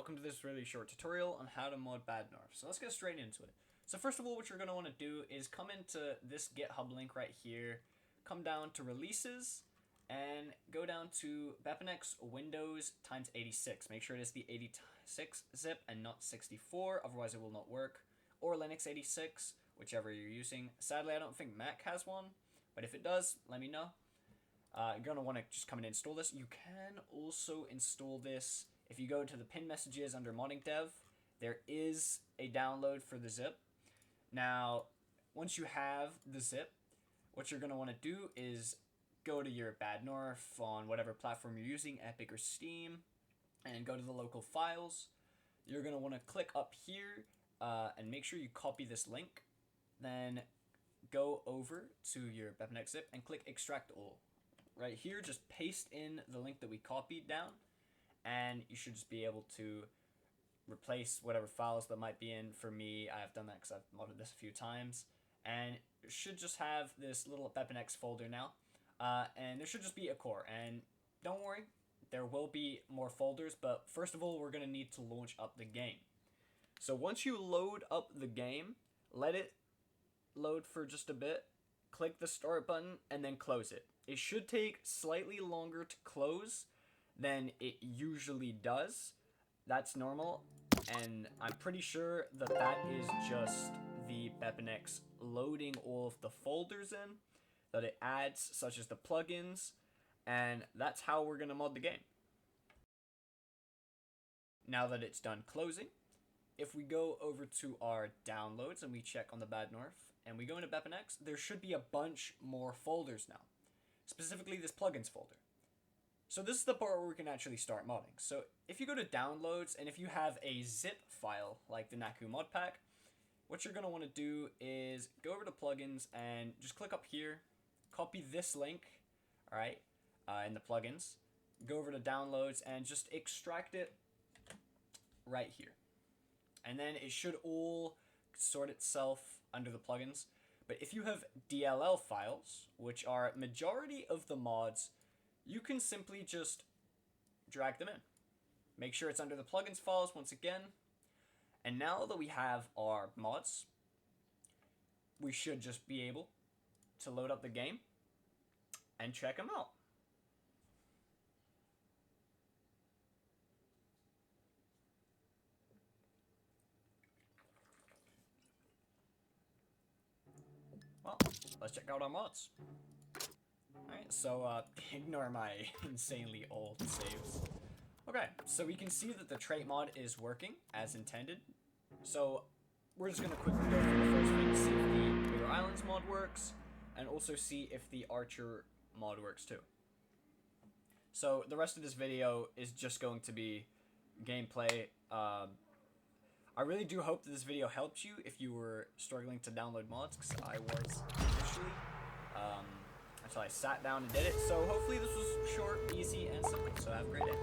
welcome to this really short tutorial on how to mod Badnorf. So let's get straight into it. So first of all, what you're going to want to do is come into this GitHub link right here, come down to releases, and go down to BepInEx Windows times 86. Make sure it is the 86 zip and not 64, otherwise it will not work. Or Linux 86, whichever you're using. Sadly, I don't think Mac has one, but if it does, let me know. You're going to want to just come and install this. You can also install this if you go to the pin messages under modding dev. There is a download for the zip. Now, once you have the zip, what you're going to want to do is go to your Badnorf on whatever platform you're using, Epic or Steam, and go to the local files. You're going to want to click up here and make sure you copy this link. Then go over to your BepInEx zip and click extract all. Right here, just paste in the link that we copied down, and you should just be able to replace whatever files that might be in. For me, I have done that because I've modded this a few times, and it should just have this little BepInEx folder now, and there should just be a core. And don't worry, there will be more folders, but first of all, we're going to need to launch up the game. So once you load up the game, let it load for just a bit, click the start button, and then close it. It should take slightly longer to close than it usually does. That's normal, and I'm pretty sure that that is just the BepInEx loading all of the folders in that it adds, such as the plugins, and that's how we're going to mod the game. Now that it's done closing, if we go over to our downloads and we check on the Badnorf, and we go into BepInEx, there should be a bunch more folders now. Specifically this plugins folder. So this is the part where we can actually start modding. So if you go to downloads, and if you have a zip file like the Naku mod pack, what you're going to want to do is go over to plugins and just click up here, copy this link, alright, in the plugins, go over to downloads and just extract it right here. And then it should all sort itself under the plugins. But if you have DLL files, which are majority of the mods, you can simply just drag them in. Make sure it's under the plugins files once again. And now that we have our mods, we should just be able to load up the game and check them out. Well, let's check out our mods. Alright, so ignore my insanely old saves. Okay, so we can see that the trait mod is working as intended. So we're just going to quickly go through the first thing to see if the Bigger Islands mod works, and also see if the Archer mod works too. So the rest of this video is just going to be gameplay. I really do hope that this video helped you if you were struggling to download mods, because I was initially, until I sat down and did it. So hopefully this was short, easy, and simple. So have a great day.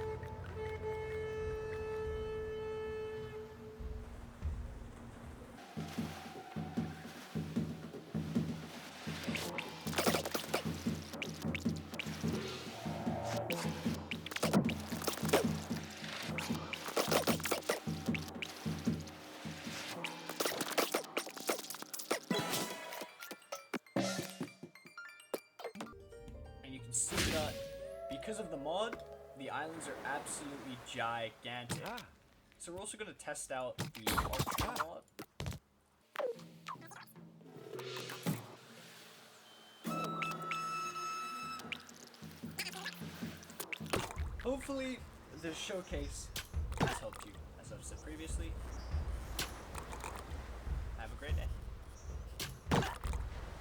And you can see that because of the mod, the islands are absolutely gigantic. So we're also going to test out the Archer mod. Hopefully this showcase has helped you, as I've said previously. Have a great day.